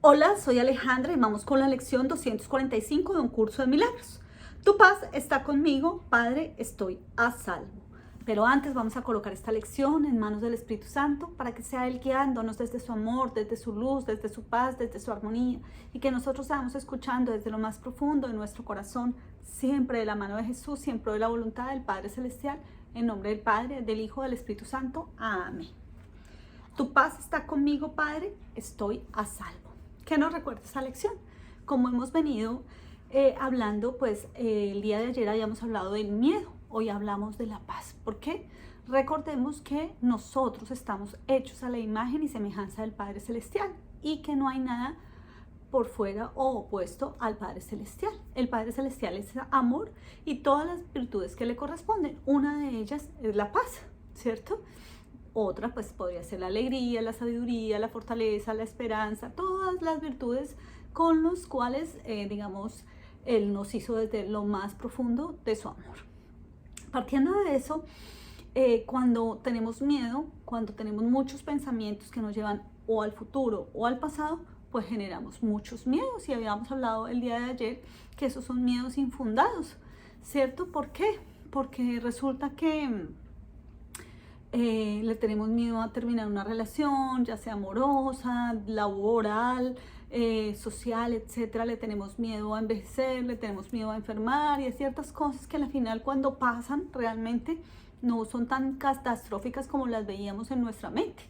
Hola, soy Alejandra y vamos con la lección 245 de un curso de milagros. Tu paz está conmigo, Padre, estoy a salvo. Pero antes vamos a colocar esta lección en manos del Espíritu Santo para que sea Él guiándonos desde su amor, desde su luz, desde su paz, desde su armonía, y que nosotros estamos escuchando desde lo más profundo de nuestro corazón, siempre de la mano de Jesús, siempre de la voluntad del Padre Celestial, en nombre del Padre, del Hijo, del Espíritu Santo. Amén. Tu paz está conmigo, Padre, estoy a salvo. ¿Qué nos recuerda esta lección? Como hemos venido hablando, pues el día de ayer habíamos hablado del miedo, hoy hablamos de la paz. ¿Por qué? Recordemos que nosotros estamos hechos a la imagen y semejanza del Padre Celestial y que no hay nada por fuera o opuesto al Padre Celestial. El Padre Celestial es amor y todas las virtudes que le corresponden. Una de ellas es la paz, ¿cierto? Otra pues podría ser la alegría, la sabiduría, la fortaleza, la esperanza, todas las virtudes con las cuales, Él nos hizo desde lo más profundo de su amor. Partiendo de eso, cuando tenemos miedo, cuando tenemos muchos pensamientos que nos llevan o al futuro o al pasado, pues generamos muchos miedos, y habíamos hablado el día de ayer que esos son miedos infundados, ¿cierto? ¿Por qué? Porque resulta que le tenemos miedo a terminar una relación, ya sea amorosa, laboral, social, etcétera. Le tenemos miedo a envejecer, le tenemos miedo a enfermar, y hay ciertas cosas que al final, cuando pasan, realmente no son tan catastróficas como las veíamos en nuestra mente.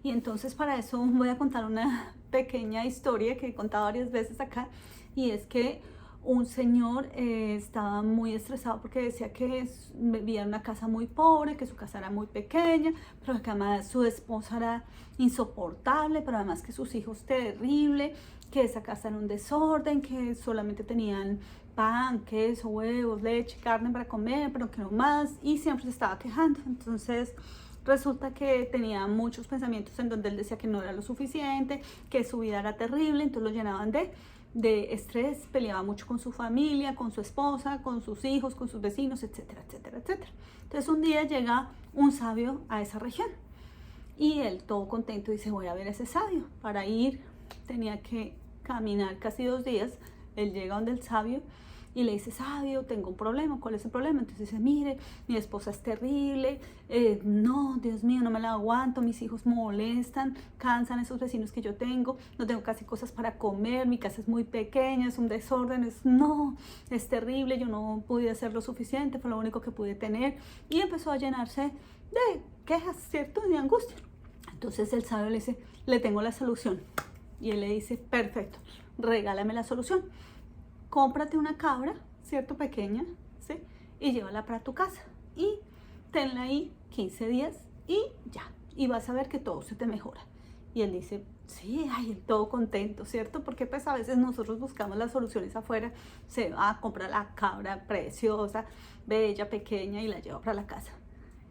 Y entonces, para eso voy a contar una pequeña historia que he contado varias veces acá, y es que un señor estaba muy estresado porque decía que vivía en una casa muy pobre, que su casa era muy pequeña, pero que además su esposa era insoportable, pero además que sus hijos terrible, que esa casa era un desorden, que solamente tenían pan, queso, huevos, leche, carne para comer, pero que no más, y siempre se estaba quejando. Entonces resulta que tenía muchos pensamientos en donde él decía que no era lo suficiente, que su vida era terrible, entonces lo llenaban de estrés, peleaba mucho con su familia, con su esposa, con sus hijos, con sus vecinos, etcétera, etcétera, etcétera. Entonces un día llega un sabio a esa región y él, todo contento, dice: voy a ver a ese sabio. Para ir tenía que caminar casi 2 días. Él llega donde el sabio y le dice: sabio, tengo un problema. ¿Cuál es el problema? Entonces dice: mire, mi esposa es terrible, no, Dios mío, no me la aguanto, mis hijos me molestan, cansan esos vecinos que yo tengo, no tengo casi cosas para comer, mi casa es muy pequeña, es un desorden, es terrible, yo no pude hacer lo suficiente, fue lo único que pude tener. Y empezó a llenarse de quejas, ¿cierto? De angustia. Entonces el sabio le dice: le tengo la solución. Y él le dice: perfecto, regálame la solución. Cómprate una cabra, ¿cierto? Pequeña, ¿sí? Y llévala para tu casa. Y tenla ahí 15 días y ya. Y vas a ver que todo se te mejora. Y él dice: sí, ay, él todo contento, ¿cierto? Porque pues a veces nosotros buscamos las soluciones afuera. Se va a comprar la cabra preciosa, bella, pequeña, y la lleva para la casa.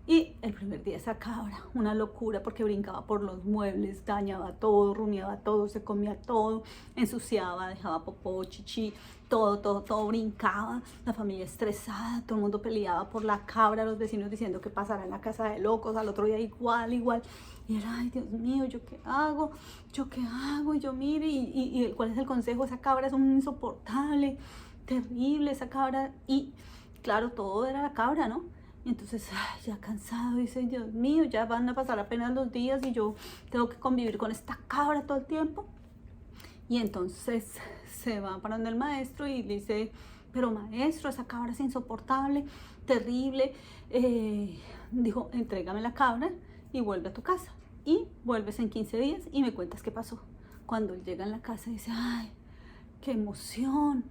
Y el primer día esa cabra, una locura, porque brincaba por los muebles, dañaba todo, rumiaba todo, se comía todo, ensuciaba, dejaba popó, chichi, todo brincaba. La familia estresada, todo el mundo peleaba por la cabra, los vecinos diciendo que pasara en la casa de locos, al otro día igual. Y era: ay, Dios mío, ¿yo qué hago? Y yo, mire, ¿cuál es el consejo? Esa cabra es un insoportable, terrible esa cabra. Y claro, todo era la cabra, ¿no? Y entonces, ay, ya cansado, dice: Dios mío, ya van a pasar apenas los días y yo tengo que convivir con esta cabra todo el tiempo. Y entonces se va para donde el maestro y le dice: pero maestro, esa cabra es insoportable, terrible. Dijo: entrégame la cabra y vuelve a tu casa. Y vuelves en 15 días y me cuentas qué pasó. Cuando él llega en la casa dice: ay, qué emoción,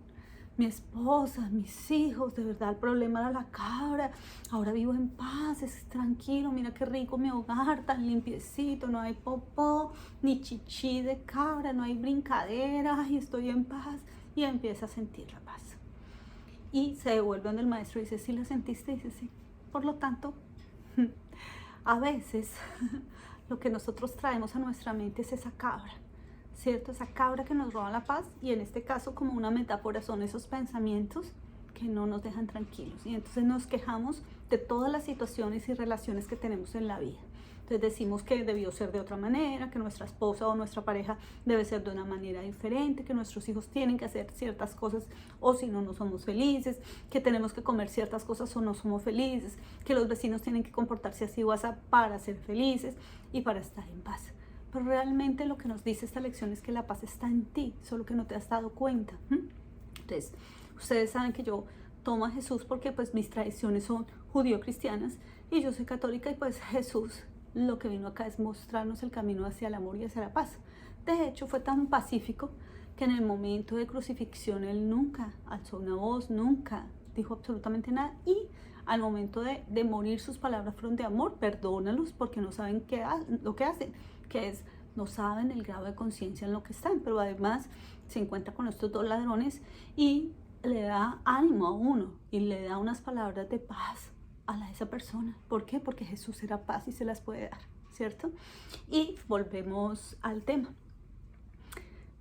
mi esposa, mis hijos, de verdad el problema era la cabra, ahora vivo en paz, es tranquilo, mira qué rico mi hogar, tan limpiecito, no hay popó, ni chichi de cabra, no hay brincadera, y estoy en paz. Y empieza a sentir la paz. Y se devuelve donde el maestro y dice: ¿sí la sentiste? Y dice: sí. Por lo tanto, a veces lo que nosotros traemos a nuestra mente es esa cabra, ¿cierto? Esa cabra que nos roba la paz, y en este caso, como una metáfora, son esos pensamientos que no nos dejan tranquilos, y entonces nos quejamos de todas las situaciones y relaciones que tenemos en la vida. Entonces decimos que debió ser de otra manera, que nuestra esposa o nuestra pareja debe ser de una manera diferente, que nuestros hijos tienen que hacer ciertas cosas o si no, no somos felices, que tenemos que comer ciertas cosas o no somos felices, que los vecinos tienen que comportarse así o así para ser felices y para estar en paz. Pero realmente lo que nos dice esta lección es que la paz está en ti, solo que no te has dado cuenta. Entonces, ustedes saben que yo tomo a Jesús porque pues mis tradiciones son judío-cristianas y yo soy católica y pues Jesús lo que vino acá es mostrarnos el camino hacia el amor y hacia la paz. De hecho, fue tan pacífico que en el momento de crucifixión él nunca alzó una voz, nunca dijo absolutamente nada y al momento de morir sus palabras fueron de amor, perdónalos porque no saben lo que hacen, que es no saben el grado de conciencia en lo que están, pero además se encuentra con estos dos ladrones y le da ánimo a uno y le da unas palabras de paz a esa persona. ¿Por qué? Porque Jesús era paz y se las puede dar, ¿cierto? Y volvemos al tema.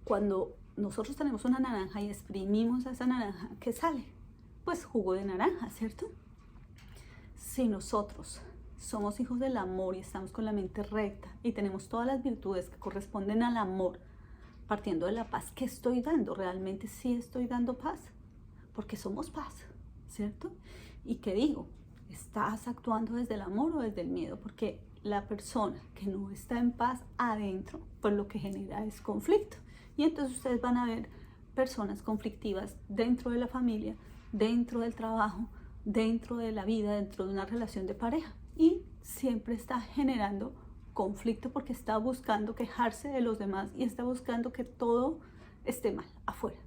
Cuando nosotros tenemos una naranja y exprimimos a esa naranja, ¿qué sale? Pues jugo de naranja, ¿cierto? Si nosotros somos hijos del amor y estamos con la mente recta y tenemos todas las virtudes que corresponden al amor, partiendo de la paz, ¿qué estoy dando? ¿Realmente sí estoy dando paz? Porque somos paz, ¿cierto? ¿Y qué digo? ¿Estás actuando desde el amor o desde el miedo? Porque la persona que no está en paz adentro, pues lo que genera es conflicto. Y entonces ustedes van a ver personas conflictivas dentro de la familia, dentro del trabajo, dentro de la vida, dentro de una relación de pareja. Y siempre está generando conflicto porque está buscando quejarse de los demás y está buscando que todo esté mal afuera.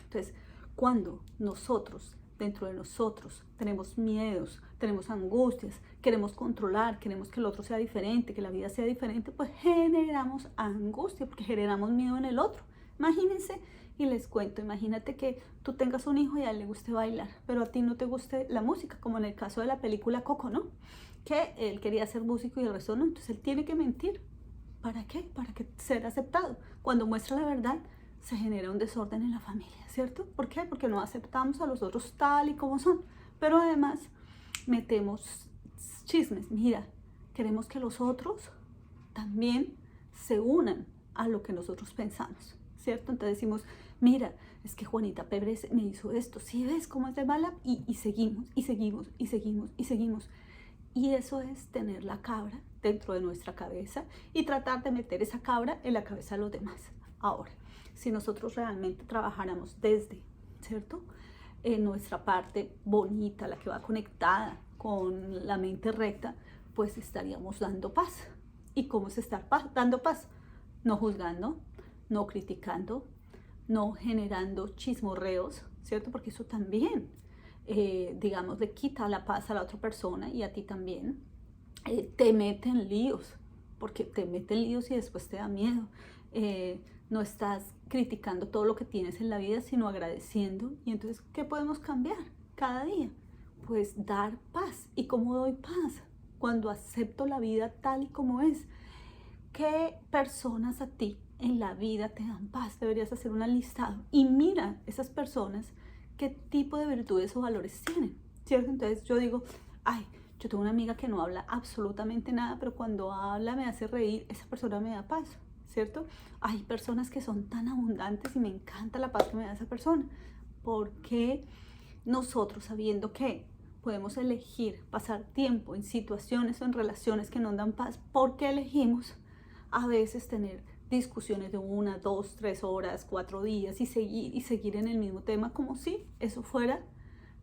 Entonces, cuando nosotros, dentro de nosotros, tenemos miedos, tenemos angustias, queremos controlar, queremos que el otro sea diferente, que la vida sea diferente, pues generamos angustia porque generamos miedo en el otro. Imagínense, y les cuento, imagínate que tú tengas un hijo y a él le guste bailar, pero a ti no te guste la música, como en el caso de la película Coco, ¿no? Que él quería ser músico y el resto no, entonces él tiene que mentir. ¿Para qué? Para que ser aceptado. Cuando muestra la verdad, se genera un desorden en la familia, ¿cierto? ¿Por qué? Porque no aceptamos a los otros tal y como son, pero además metemos chismes. Mira, queremos que los otros también se unan a lo que nosotros pensamos, ¿cierto? Entonces decimos, mira, es que Juanita Pérez me hizo esto, ¿sí ves cómo es de mala? Y seguimos, y seguimos, y seguimos, y seguimos. Y eso es tener la cabra dentro de nuestra cabeza y tratar de meter esa cabra en la cabeza de los demás. Ahora, si nosotros realmente trabajáramos desde, ¿cierto? En nuestra parte bonita, la que va conectada con la mente recta, pues estaríamos dando paz. ¿Y cómo es estar dando paz? No juzgando, no criticando, no generando chismorreos, ¿cierto? Porque eso también, digamos, le quita la paz a la otra persona y a ti también. Te mete en líos, porque te mete en líos y después te da miedo. No estás criticando todo lo que tienes en la vida, sino agradeciendo. Y entonces, ¿qué podemos cambiar cada día? Pues dar paz. ¿Y cómo doy paz? Cuando acepto la vida tal y como es. ¿Qué personas a ti en la vida te dan paz? Deberías hacer un listado y mira esas personas qué tipo de virtudes o valores tienen, ¿cierto? Entonces yo digo, ay, yo tengo una amiga que no habla absolutamente nada, pero cuando habla me hace reír, esa persona me da paz, ¿cierto? Hay personas que son tan abundantes y me encanta la paz que me da esa persona. ¿Por qué nosotros, sabiendo que podemos elegir pasar tiempo en situaciones o en relaciones que nos dan paz, por qué elegimos a veces tener discusiones de 1, 2, 3 horas, 4 días y seguir en el mismo tema como si eso fuera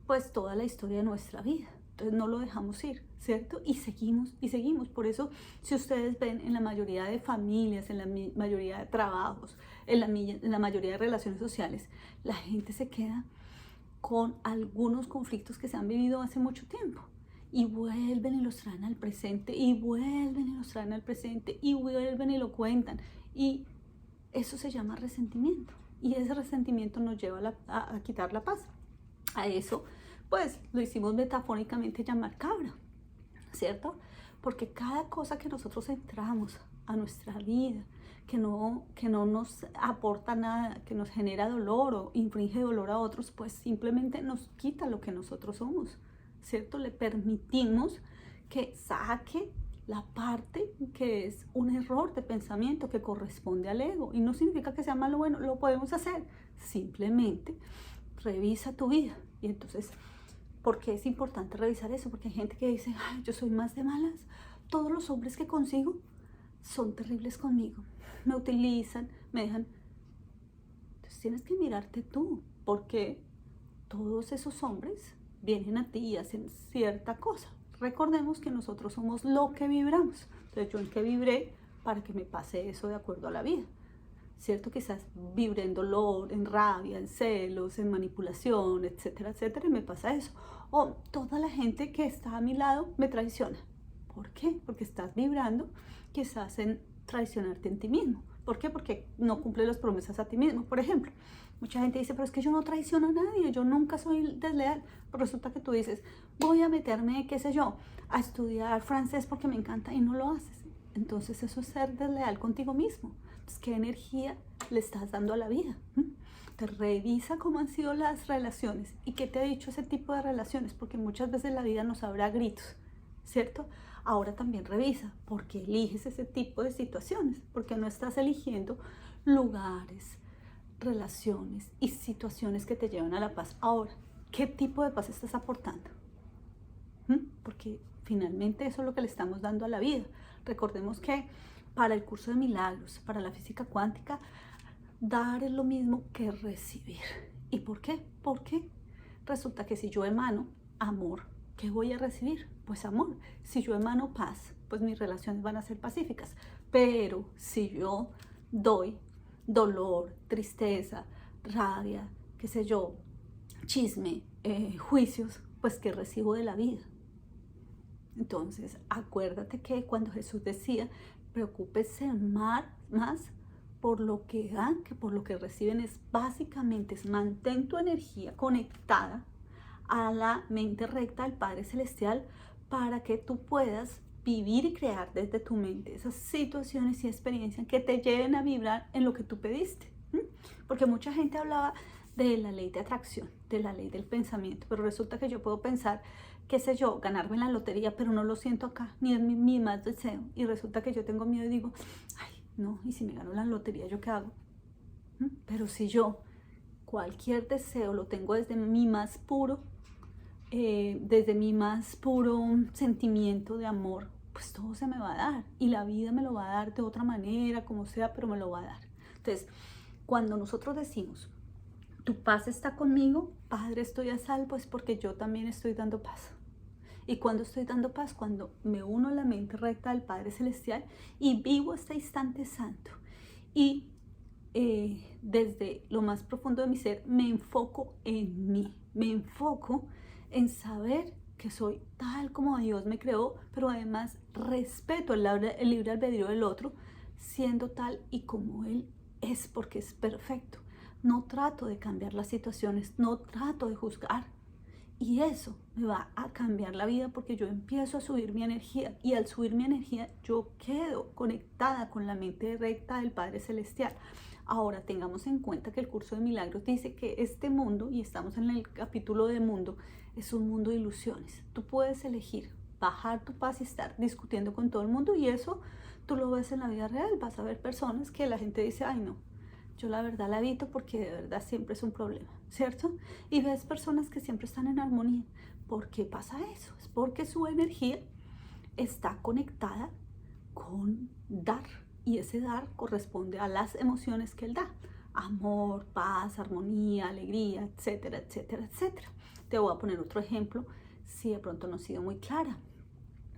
pues toda la historia de nuestra vida? Entonces no lo dejamos ir, ¿cierto? Y seguimos y seguimos. Por eso, si ustedes ven en la mayoría de familias, en la mayoría de trabajos, en la mayoría de relaciones sociales, la gente se queda con algunos conflictos que se han vivido hace mucho tiempo. Y vuelven y los traen al presente, y vuelven y los traen al presente, y vuelven y lo cuentan. Y eso se llama resentimiento. Y ese resentimiento nos lleva a quitar la paz. A eso, pues, lo hicimos metafóricamente llamar cabra, ¿cierto? Porque cada cosa que nosotros entramos a nuestra vida, que no nos aporta nada, que nos genera dolor o infringe dolor a otros, pues simplemente nos quita lo que nosotros somos, ¿cierto? Le permitimos que saque la parte que es un error de pensamiento que corresponde al ego. Y no significa que sea malo o bueno, lo podemos hacer. Simplemente revisa tu vida. Y entonces, ¿por qué es importante revisar eso? Porque hay gente que dice, ay, yo soy más de malas. Todos los hombres que consigo son terribles conmigo. Me utilizan, me dejan. Entonces tienes que mirarte tú. Porque todos esos hombres vienen a ti y hacen cierta cosa. Recordemos que nosotros somos lo que vibramos. Entonces, yo en qué vibré para que me pase eso de acuerdo a la vida. ¿Cierto? Quizás vibré en dolor, en rabia, en celos, en manipulación, etcétera, etcétera, y me pasa eso. O toda la gente que está a mi lado me traiciona. ¿Por qué? Porque estás vibrando quizás en traicionarte en ti mismo. ¿Por qué? Porque no cumples las promesas a ti mismo. Por ejemplo, mucha gente dice, pero es que yo no traiciono a nadie, yo nunca soy desleal. Pero resulta que tú dices, voy a meterme, qué sé yo, a estudiar francés porque me encanta y no lo haces. Entonces eso es ser desleal contigo mismo. Entonces, ¿qué energía le estás dando a la vida? Te revisa cómo han sido las relaciones y qué te ha dicho ese tipo de relaciones, porque muchas veces la vida nos habla a gritos, ¿cierto? Ahora también revisa por qué eliges ese tipo de situaciones, porque no estás eligiendo lugares, relaciones y situaciones que te llevan a la paz. Ahora, ¿qué tipo de paz estás aportando? Porque finalmente eso es lo que le estamos dando a la vida. Recordemos que para el curso de milagros, para la física cuántica, dar es lo mismo que recibir. ¿Y por qué? Porque resulta que si yo emano amor, ¿qué voy a recibir? Pues amor. Si yo emano paz, pues mis relaciones van a ser pacíficas. Pero si yo doy dolor, tristeza, rabia, qué sé yo, chisme, juicios, pues ¿qué recibo de la vida? Entonces, acuérdate que cuando Jesús decía, preocúpese más por lo que dan que por lo que reciben, es básicamente es mantén tu energía conectada a la mente recta del Padre Celestial para que tú puedas vivir y crear desde tu mente esas situaciones y experiencias que te lleven a vibrar en lo que tú pediste. Porque mucha gente hablaba de la ley de atracción, de la ley del pensamiento, pero resulta que yo puedo pensar, qué sé yo, ganarme la lotería, pero no lo siento acá, ni es mi más deseo. Y resulta que yo tengo miedo y digo, ay, no, y si me gano la lotería, ¿yo qué hago? Pero si yo cualquier deseo lo tengo desde mi más puro, sentimiento de amor, pues todo se me va a dar. Y la vida me lo va a dar de otra manera, como sea, pero me lo va a dar. Entonces, cuando nosotros decimos, tu paz está conmigo, Padre, estoy a salvo, es porque yo también estoy dando paz. Y cuando estoy dando paz, cuando me uno a la mente recta del Padre Celestial y vivo este instante santo. Y desde lo más profundo de mi ser me enfoco en mí, me enfoco en saber que soy tal como Dios me creó, pero además respeto el libre albedrío del otro, siendo tal y como Él es, porque es perfecto. No trato de cambiar las situaciones, no trato de juzgar. Y eso me va a cambiar la vida porque yo empiezo a subir mi energía. Y al subir mi energía yo quedo conectada con la mente recta del Padre Celestial. Ahora tengamos en cuenta que el curso de milagros dice que este mundo, y estamos en el capítulo de mundo, es un mundo de ilusiones. Tú puedes elegir bajar tu paz y estar discutiendo con todo el mundo, y eso tú lo ves en la vida real. Vas a ver personas que la gente dice, ay no, yo la verdad la evito porque de verdad siempre es un problema, ¿cierto? Y ves personas que siempre están en armonía. ¿Por qué pasa eso? Es porque su energía está conectada con dar. Y ese dar corresponde a las emociones que él da. Amor, paz, armonía, alegría, etcétera, etcétera, etcétera. Te voy a poner otro ejemplo si de pronto no he sido muy clara.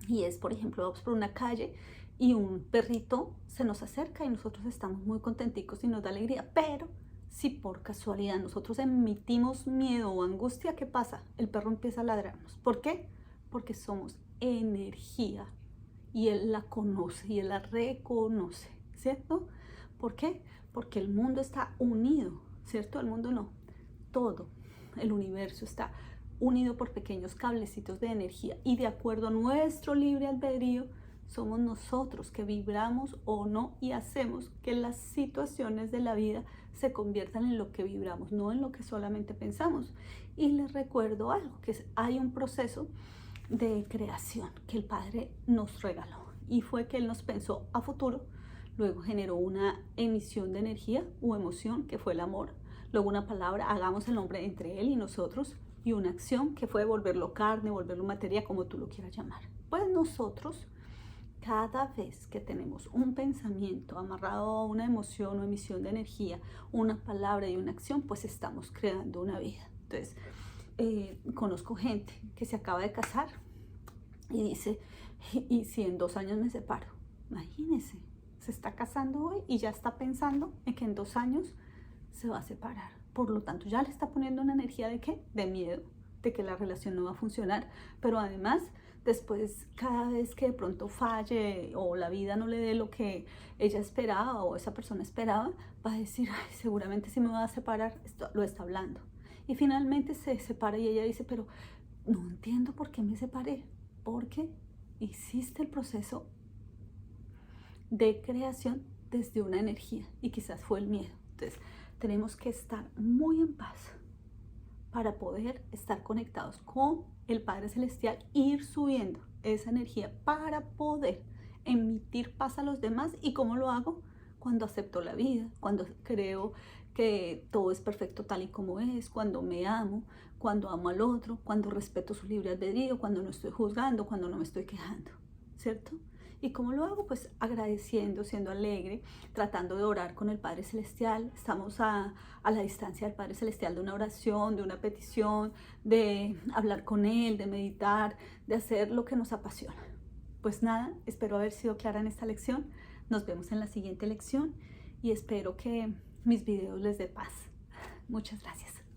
Y es, por ejemplo, vamos por una calle y un perrito se nos acerca y nosotros estamos muy contenticos y nos da alegría, pero si por casualidad nosotros emitimos miedo o angustia, ¿qué pasa? El perro empieza a ladrarnos. ¿Por qué? Porque somos energía y él la conoce y él la reconoce, ¿cierto? ¿Por qué? Porque el mundo está unido, ¿cierto? El mundo no, todo el universo está unido por pequeños cablecitos de energía, y de acuerdo a nuestro libre albedrío somos nosotros que vibramos o no y hacemos que las situaciones de la vida se conviertan en lo que vibramos, no en lo que solamente pensamos. Y les recuerdo algo, que hay un proceso de creación que el Padre nos regaló, y fue que Él nos pensó a futuro, luego generó una emisión de energía o emoción que fue el amor, luego una palabra, hagamos el hombre entre Él y nosotros, y una acción que fue volverlo carne, volverlo materia, como tú lo quieras llamar. Pues nosotros, cada vez que tenemos un pensamiento amarrado a una emoción o emisión de energía, una palabra y una acción, pues estamos creando una vida. Entonces, conozco gente que se acaba de casar y dice, ¿y si en 2 años me separo? Imagínense, se está casando hoy y ya está pensando en que en 2 años se va a separar. Por lo tanto, ya le está poniendo una energía de ¿qué? De miedo, de que la relación no va a funcionar. Pero además, después, cada vez que de pronto falle o la vida no le dé lo que ella esperaba o esa persona esperaba, va a decir, ay, seguramente si me va a separar, esto lo está hablando. Y finalmente se separa y ella dice, pero no entiendo por qué me separé. Porque hiciste el proceso de creación desde una energía y quizás fue el miedo. Entonces, tenemos que estar muy en paz para poder estar conectados con el Padre Celestial, ir subiendo esa energía para poder emitir paz a los demás. ¿Y cómo lo hago? Cuando acepto la vida, cuando creo que todo es perfecto tal y como es, cuando me amo, cuando amo al otro, cuando respeto su libre albedrío, cuando no estoy juzgando, cuando no me estoy quejando, ¿cierto? ¿Y cómo lo hago? Pues agradeciendo, siendo alegre, tratando de orar con el Padre Celestial. Estamos a la distancia del Padre Celestial de una oración, de una petición, de hablar con Él, de meditar, de hacer lo que nos apasiona. Pues nada, espero haber sido clara en esta lección. Nos vemos en la siguiente lección y espero que mis videos les dé paz. Muchas gracias.